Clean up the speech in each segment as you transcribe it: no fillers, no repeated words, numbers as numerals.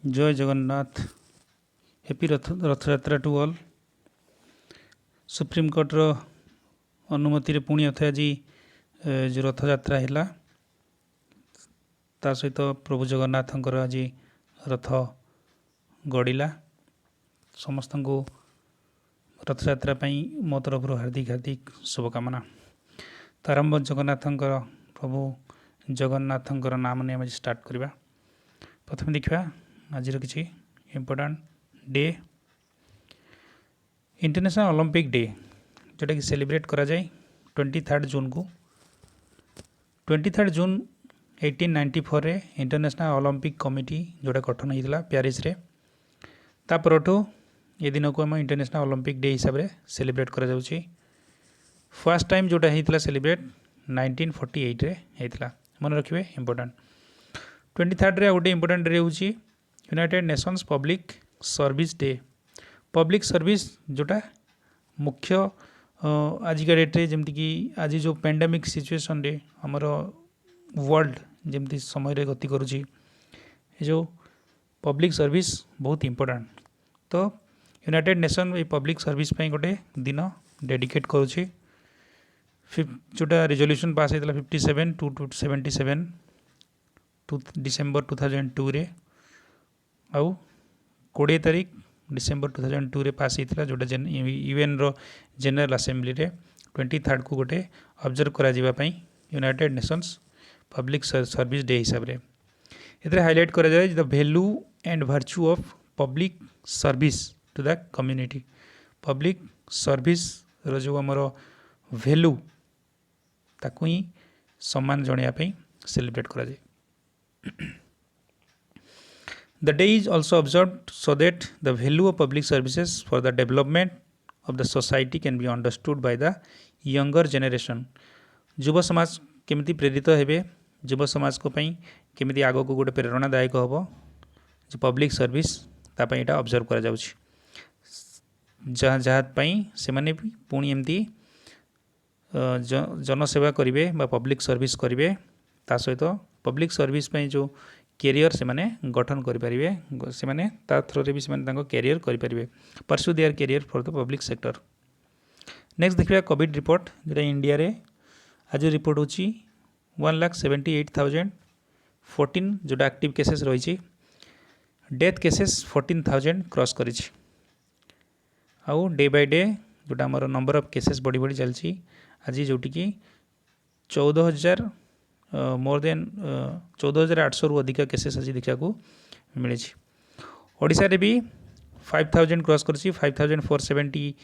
जय Jagannath. Happy Rath Yatra to all. Supreme कोर्टर अनुमति रे पुणी अथे आज जो रथयात्रा है ता सहित प्रभु जगन्नाथंकर आज रथ गड़िला। समस्त को रथयात्रा मो तरफ हार्दिक हार्दिक शुभकामना। तो आरंभ जगन्नाथंकर प्रभु जगन्नाथंकर नाम ने आज स्टार्ट करवा। प्रथम देखा आज किसी important day international Olympic day जोटा कि सेलिब्रेट करा जाए 23 जून को। 23 जून 1894 रे इंटरनेशनल ओलंपिक कमिटी जोटा गठन होता पेरिस रे। तापरठू ये दिन को आम इंटरनेशनल ओलंपिक डे हिसाब से सेलिब्रेट करा जाउछि। फर्स्ट टाइम जोटा होता सेलिब्रेट 1948 रे होता। मन रखिए इम्पोर्टाट 23 रे गोटे इम्पोर्टाट डे होछि United Nations public service day. Public service जोटा मुख्य आजिका डेट्रे जमती कि आज जो पेंडेमिक सिचुएशन रे हमर वर्ल्ड जमती समय रे गति करुछि जो पब्लिक सर्विस बहुत इम्पोर्टेंट। तो यूनाइटेड नेशन ये पब्लिक सर्विस पे गोटे दिन डेडिकेट करुछि। जोटा रिजोल्यूशन पास होता 57 टू 77 डिसेम्बर 2002 रे आउ 20 तारीख डिसेम्बर 2002 रे पास होता जोटा यूएन रो जनरल असेंबली रे 23 को गोटे ऑब्जर्व करा जिबा पई United Nations public service day हिसाब रे एतरे हाईलाइट करा जाय the value and virtue of public service to the community. Public service रो जो हमर वैल्यू ताकू ही सम्मान जणिया पई सेलिब्रेट करा जाय। The day is also observed so that the value of public services for the development of the society can be understood by the younger generation। युवा समाज केमिति प्रेरित हेबे, युवा समाज को पई केमिति आगो को गोटे प्रेरणादायक हबो जो पब्लिक सर्विस ता पई एटा ऑब्जर्व करा जाउछि। जहाँ जहाँ पई से माने भी पुणी एमती जनसेवा करिवे बा पब्लिक सर्विस करिवे ता सहित पब्लिक सर्विस पई जो कैरियर से माने गठन करें से माने ता थ्रो रे भी से माने कैरियर करें pursue their career for the public sector. Next देखिए कोविड रिपोर्ट जोटा इंडिया रे आज रिपोर्ट होची 1,78,014 जोटा एक्टिव केसेस रही। डेथ केसेस 14,000 क्रॉस करी। आउ डे बाय डे जोटा आमर नंबर ऑफ केसेस बढ़ी बढ़ी चलती आज जोटी कि 14,000 मोर देन 14,800 रु अधिक केसेस आज देखा मिली। ओडिशा रे भी 5,000 क्रॉस कर 5,470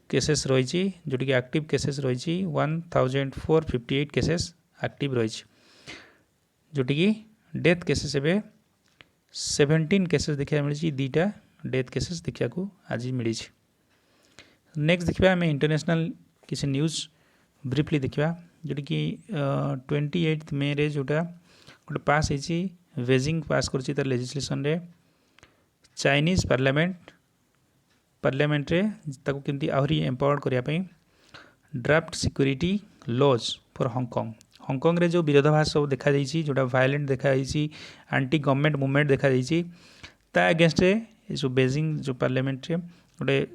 केसेस रही जोटी कि एक्टिव केसेस रही 1,458 केसेस एक्टिव रही जोटी कि डेथ केसेस एवं 17 केसेस देखा मिली। दीटा डेथ केसेस देखा आज मिली। नेक्स्ट देखा आम इंटरनेशनल किसी न्यूज़ ब्रीफली देखा जोटी कि 28 मे रे जोटा गोटे पास होती बेजिंग पास कर तार लेजिस्लेशन रे चाइनीज पार्लियामेंट रे ताको केमती आहरी एम्पावर्ड करने draft security laws for Hong Kong. Hong Kong रे जो विरोधाभास सब देखा जोटा वायलेंट देखा एंटी गवर्नमेंट मूवमेंट देखा ता अगेंस्ट रे जो बेजिंग जो पार्लियामेंट रे गोटे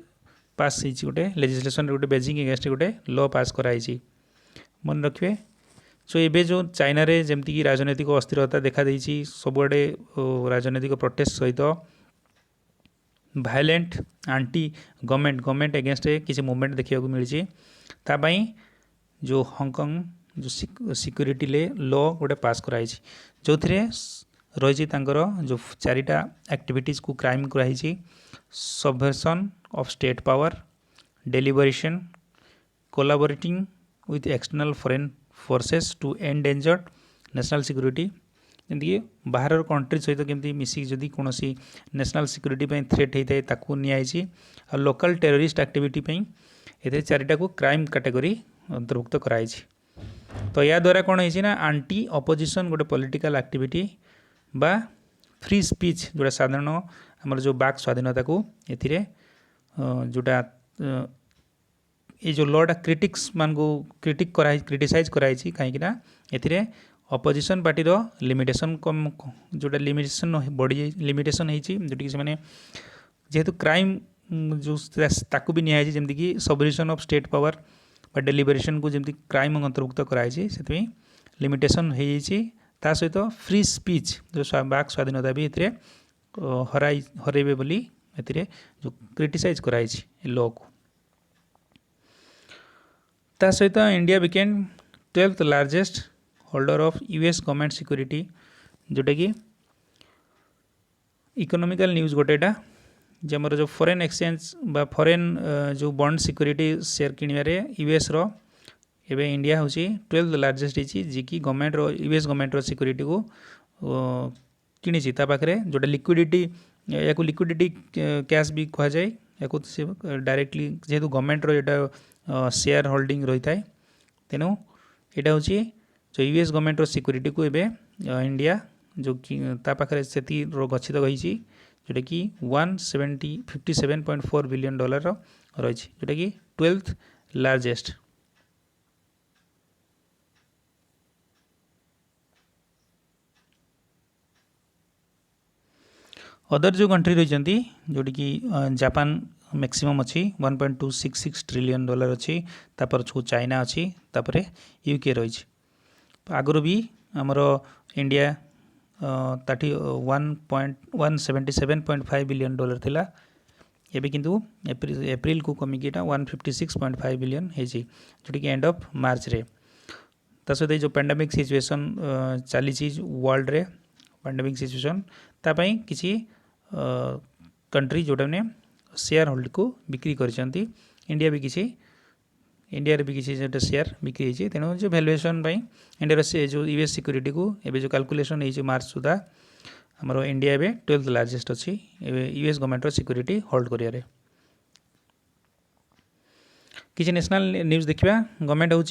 पास गोटे लेजिस्लेशन गोटे बेजिंग अगेंस्ट गोटे लॉ पास कराई। मन रखिए जो एबे जो चाइना रे जमती कि राजनैतिक अस्थिरता देखा सबुआडे राजनैतिक प्रोटेस्ट सहित वायलेंट एंटी गवर्नमेंट अगेंस्ट किसी मूवमेंट देखा मिली। तापाई जो हांगकांग जो सिक्योरिटी लॉ गोटे पास कराई जो थे रही जो चारिटा एक्टिविटीज को क्राइम कराई subversion of state power, deliberation, collaborating with external foreign forces to endanger national security। जमी बाहर कंट्री सहित केमती मिसिक जदि कौन नेशनल सिक्योरिटी थ्रेट होता है ताकू नियाई और लोकल टेररिस्ट एक्टिविटी ये चारिटा को क्राइम कैटेगरी अंतर्भुक्त कराई। तो या द्वारा कौन है ना आंटी अपोजिशन गोटे पॉलिटिकल एक्टिविटी बा फ्री स्पीच जोटा साधारण आमर जो बाक स्वाधीनता को ए जोटा ये जो लॉटा क्रिटिक्स मान को क्रिटिसाइज कराई कहीं ए अपोजिशन पार्टी लिमिटेशन कम जोटा लिमिटेशन बढ़ी लिमिटेशन होती जोटि से जेहेतु क्राइम जो ताकू भी निहाई जमीक सबरिजन ऑफ स्टेट पावर बा डेलिबरेशन को जमी क्राइम अंतर्भुक्त कराई से लिमिटेशन हो सहित फ्री स्पीच जो वाक स्वाधीनता भी ए हरइबे बोली जो क्रिटिसाइज कराई लॉ को ता सहित India became 12th largest holder of US government security जोटा कि इकोनॉमिकल न्यूज गोटेटा जमर जो फॉरेन एक्सचेंज बा फॉरेन जो बॉन्ड सिक्योरिटी शेयर किणवे यूएस रो एवं इंडिया हूँ 12th लार्जेस्ट जी कि गवर्नमेंट यूएस गवर्नमेंट सिक्योरिटी को किणी पाखे जोटा लिक्विडिटी या लिक्विडिटी कैश भी कह जाए या डायरेक्टली जेहेतु गवर्नमेंट रोटा शेयर होल्डिंग रही है तेणु यहाँ हूँ जो यूएस गवर्नमेंट सिक्योरिटी को एवं इंडिया जो कि पाखे से गच्छित रही जोटा कि 57.4 बिलियन डॉलर रही जोटा कि 12th लार्जेस्ट अदर जो कंट्री रही जोटी कि जापान मैक्सिमम अच्छी 1.266 ट्रिलियन डॉलर अच्छी तापर चाइना अच्छी तापर यूके रही आगुरी भी आमर इंडिया 177.5 बिलियन डॉलर थिला एबे किंतु एप्रिल को कमिकी 156.5 बिलियन होती जोटी कि एंड ऑफ मार्च रे ता सहित जो पैंडेमिक सिचुएशन चली वर्ल्ड रे पैंडेमिक सिचुएशन तापाई किसी कंट्री जोटा ने शेयर होल्ड को बिक्री करछंती इंडिया भी किसी इंडिया भी किसी जो शेयर बिक्री होती तेणु जो भैल्युएसन इंडिया से जो यूएस सिक्योरिटी को एवं जो कैलकुलेशन हो मार्च सुधा आमर इंडिया एवं 12th लार्जेस्ट अच्छी यूएस गवर्नमेंट सिक्योरिटी होल्ड करियारे किसी नेशनल न्यूज देखा गवर्नमेंट हूँ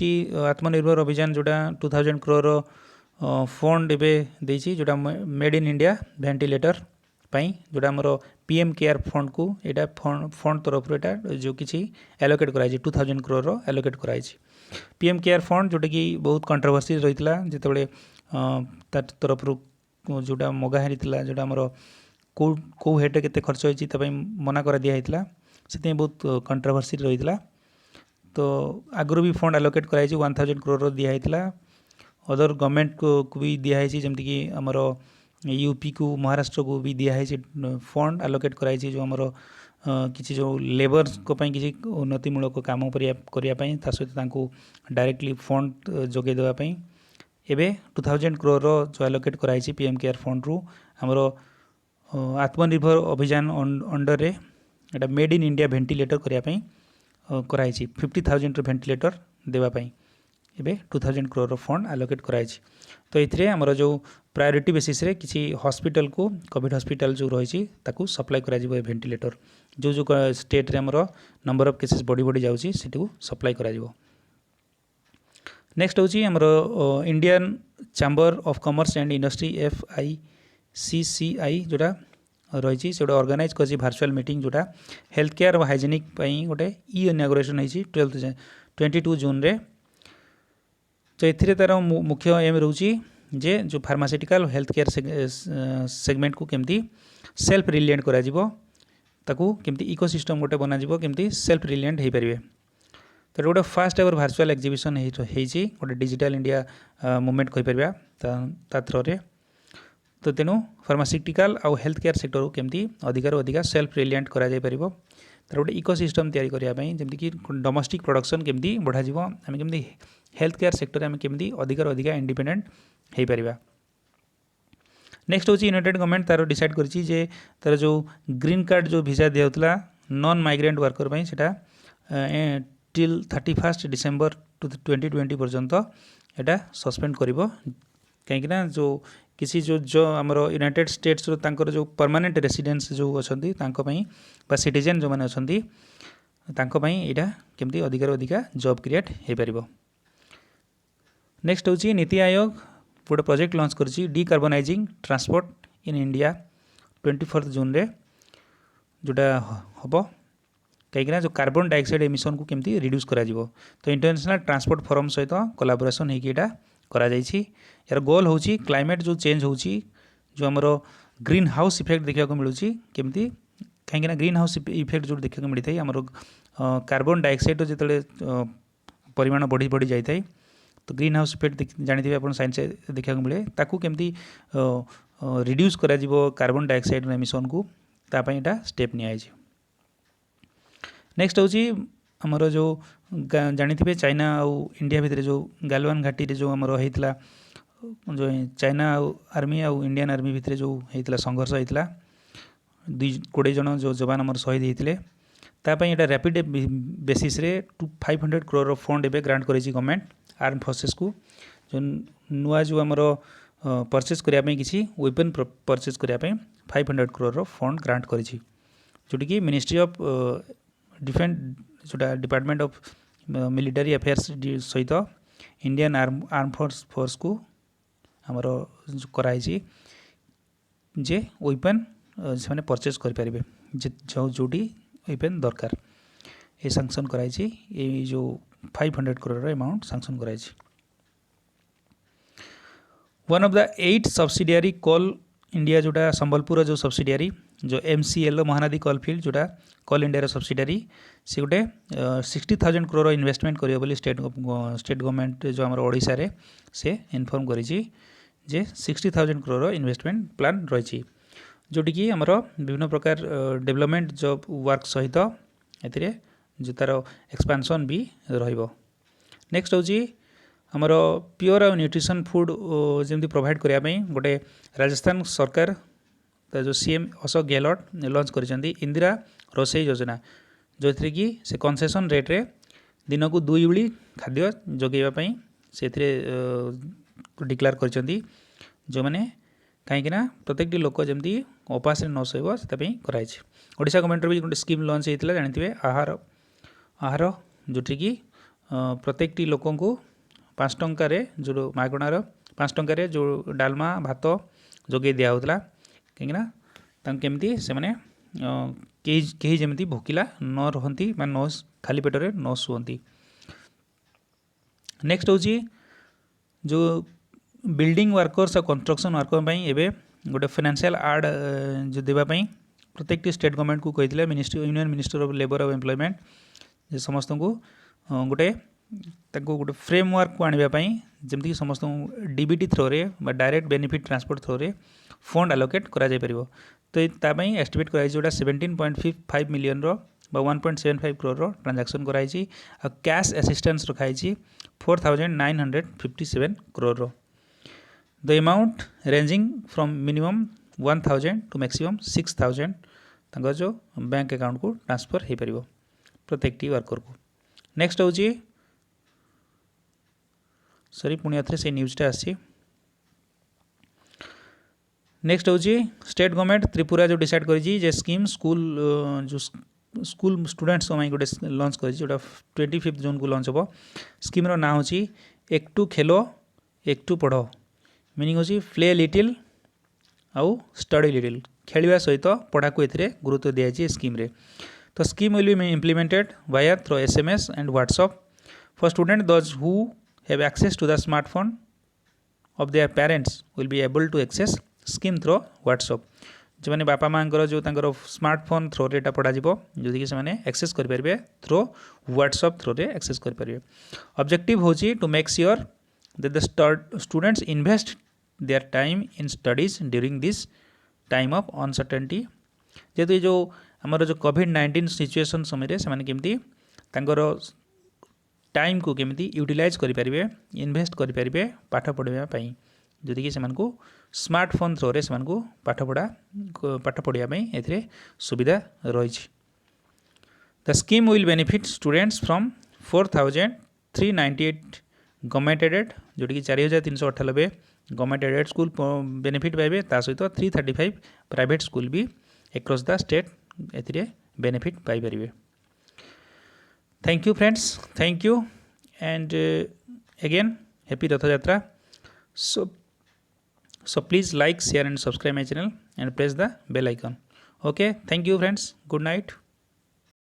आत्मनिर्भर अभियान जोटा 2000 करोड़ फंड एवं जोटा मेड इन इंडिया वेंटिलेटर जोटा आमर पीएम केयर फंड को यहाँ फंड तरफ जो किसी एलोकेट कराई 2000 करोड़ एलोकेट कराई पीएम केयर फंड जोटा कि बहुत कंट्रोवर्सी रही जिते तरफ जोटा मगाही जोटा आमर कौ हेड के खर्च होती मना कर दिया से बहुत कंट्रोवर्सी रही तो आगुरी भी फंड एलोकेट कराई 1000 करोड़ दिखाई अदर गवर्नमेंट को भी दिखाई जमीक आमर यूपी को महाराष्ट्र को भी दिखाई फंड एलोकेट कराई जो आमर किसी जो लेबर्स को किसी उन्नतिमूलक काम करने सहित डायरेक्टली फंड जोगे देवाई एवं 2000 करोड़ जो एलोकेट कराई पीएम केयर फंड रु आमर आत्मनिर्भर अभियान अंडर रे एटा मेड इन इंडिया वेंटिलेटर करने कराई 50,000 वेंटिलेटर देवाई एवं 2000 करोड़ फंड एलोकेट कराई तो ये आमर जो प्रायोरिटी बेसिस रे किसी हॉस्पिटल को कोविड हॉस्पिटल जो रही सप्लाई करा वेंटिलेटर जो जो स्टेट रे आमर नंबर ऑफ केसेस बढ़ी बढ़ी जाऊँगी से सप्लाई करा नेक्स्ट हूँ आमर Indian chamber of commerce and industry FICCI जोटा रही से गोटे ऑर्गेनाइज कर वर्चुअल मीटिंग जोटा हेल्थ केयर और हाइजेनिक गोटे इनागुरेशन होती 22 जून रे तो ये तार मुख्य एम रोचे जे जो फार्मास्यूटिकल हेल्थ केयर सेगमेंट को केमती सेल्फ रिलिएंट करा केमती इकोसिस्टम गोटे बना केमती सेल्फ रिलिएंट हो पारे तो गोटे फास्ट एवर वर्चुअल एक्जिबिशन गोटे डिजिटल इंडिया मूवमेंट कहीपर थ्रो तो तेणु फार्मास्यूटिकल आउ हेल्थ केयर सेक्टर को केमती अधिकार अधिका सेल्फ रिलिएंट करा तार गोटे इकोसिस्टम तैयारी करने जमीक डोमेस्टिक प्रोडक्शन केमती बढ़ा आम केमती हेल्थ केयर सेक्टर में केमती अधिकार अधिका इंडिपेंडेंट हो पार नेक्स्ट हूँ यूनाइटेड गवर्नमेंट तार डिसाइड करिछि जे तार जो ग्रीन कार्ड जो वीजा दिया नॉन माइग्रेंट वर्कर पर सेटा टिल 31 डिसेम्बर 2020 पर्यंत एटा सस्पेंड करिवो कहीं जो किसी जो आमर यूनाइटेड स्टेट्स तांकर जो परमानेंट रेसिडेंस जो अच्छा सिटीजेन जो मैंने अच्छा यहाँ केमती अधिकार अधिका जॉब क्रिएट हो पार नेक्स्ट हूँ नीति आयोग गोटे प्रोजेक्ट लॉन्च करछि डिकार्बनाइजिंग ट्रांसपोर्ट इन इंडिया 24 जून रे जोटा हम कहीं जो कार्बन डाइऑक्साइड एमिशन को केमती रिड्यूस करा तो इंटरनेशनल ट्रांसपोर्ट फोरम सहित कोलाबोरेशन होकर करा जाइछि। यार गोल होची क्लाइमेट जो चेंज होची जो हमरो ग्रीन हाउस इफेक्ट देखा को मिलुची केमती कहीं ना ग्रीन हाउस इफेक्ट जो देखा मिलता है आमर कार्बन डाइऑक्साइड जिते परिमाण बढ़ी बढ़ी जाए तो ग्रीन हाउस इफेक्ट जानते आप साइंस देखा मिले ताकू केमती रिड्यूस करा जिवो कार्बन डाइऑक्साइड एमिशन को तापाई एटा स्टेप निया जाइछि। नेक्स्ट होची आमर जो जानते चाइना आउ इंडिया भितर जो गालवान घाटी जो आमर होता जो चाइना आर्मी आउ इंडियन आर्मी भितर जो होता संघर्ष होता 20 जन जो जवान आमर शहीद होते तापाई एटा रैपिड बेसिस रे 500 करोड़ फंड एबे ग्रांट करेछि गवर्नमेंट आर्म फोर्सेस को जो नुआ जो आमर परचेस करने किसी वेपन परचेस करने 500 करोड़ फंड ग्रांट करेछि जोटी कि मिनिस्ट्री ऑफ डिफेंस जोटा डिपार्टमेंट ऑफ मिलिटरी अफेयर्स सहित इंडियन आर्म फोर्स को आमर कराई जे वेपन से परचेस करें जोटी वेपन दरकार ये सैंक्शन कराई ये जो 500 करोड़ अमाउंट सैंक्शन कराई। One of the 8 subsidiary Coal India जोटा संबलपुर जो सब्सिडियरी जो MCL महानदी कोल फील्ड जोटा कोल इंडिया सब्सिडियरी से गोटे 60,000 करोड़ इन्वेस्टमेंट करियो बोली स्टेट गवर्नमेंट जो आमर ओडिशा रे से इन्फॉर्म करिछि जे 60,000 करोड़ इन्वेस्टमेंट प्लान रही जोटी कि आमर विभिन्न प्रकार डेवलपमेंट जॉब वर्क सहित एथिरे जो तार एक्सपेंशन भी रहिबो। नेक्स्ट होची आमर प्योर और न्यूट्रिशन फूड जमी प्रोवाइड करने गोटे राजस्थान सरकार जो CM अशोक गहलोत लॉन्च करिसेंती इंदिरा रोसई योजना जो थी कि से कंसेशन रेट रे दिन को 2 उली खाद्य जोगेवाई से डिक्लेयर करिसेंती जो मैंने कहीं प्रत्येक लोक जमी उपास न शोब से कराई। ओडिशा गवर्नमेंट भी गोटे स्कीम लॉन्च होता जानते आहार जोटी कि प्रत्येक लोक को 5 टंकार जो मागणार 5 टंकार जो डालमा भात जोगे दिया होता कहीं केमती से मैंने कहीं जमी भोकिला न रहती न खाली पेटर न शुअंती। नेक्स्ट होची जो बिल्डिंग वर्कर्स और कंस्ट्रक्शन वर्कर एवं गोटे फाइनेंशियल आर्ड जो देवाई प्रत्येक स्टेट गवर्नमेंट को कही यूनियन मिनिस्टर ऑफ लेबर और एम्प्लॉयमेंट समस्त को गोटे गोटे फ्रेमवर्क को आने जमीक समस्त DBT थ्रो रे डायरेक्ट बेनिफिट ट्रांसपोर्ट थ्रो रे फंड आलोकेट करा जाय परिबो तो तापाई एस्टिमेट कराई जोटा 17.5 मिलियन रो 1.75 करोड़ ट्रांजैक्शन कराई और कैश असिस्टेंस रखाई 4,957 करोड़ रो the amount ranging from minimum 1,000 to maximum 6,000 तंगर जो बैंक अकाउंट को ट्रांसफर हो पारिबो प्रत्येक वर्कर को। नेक्स्ट होची सॉरी पुणी अथरे से न्यूज़टा आसी। नेक्स्ट होची स्टेट गवर्नमेंट त्रिपुरा जो डिसाइड करी जे स्कीम स्कूल जो स्कूल स्टूडेंट्स गोटे लॉन्च करी जोटा 25 जून को लॉन्च हो। स्कीम रो ना होची एक टू खेलो एक टू पढ़ो मीनिंग होची प्ले लिटिल आउ स्टडी लिटिल खेलिया सहित पढ़ा को एथिरे गुरुत्व दिया जाए स्कीम रे। तो scheme will be implemented via through SMS and WhatsApp for student those who have access to the smartphone of their parents will be able to access scheme through WhatsApp जो मैंने बापा माँ जो स्मार्टफोन थ्रो रे पढ़ा जोदि कि से एक्सेस करेंगे थ्रो WhatsApp थ्रो रे एक्सेस करेंगे। ऑब्जेक्टिव होची to make sure that the students invest their time in studies during this time of uncertainty जेहेतु जो आमर जो COVID-19 सिचुएशन समय से केमती टाइम को केमती यूटिलाइज करेंगे इन्वेस्ट करेंगे पाठ पढ़ाई जदि कि से स्मार्टफोन थ्रो रे से पाठ पढ़ाई ए सुविधा रही। The scheme will benefit students from 4,398 government aided जोटी कि 4,398 गवर्नमेंट एडेड स्कूल बेनिफिट पाइबे ता सहित 335 प्राइवेट स्कूल भी एक्रॉस द स्टेट ए बेनिफिट पाई परिबे। Thank you friends, thank you and again happy Rath Yatra. So please like, share and subscribe my channel and press the bell icon. Okay, thank you friends. Good night.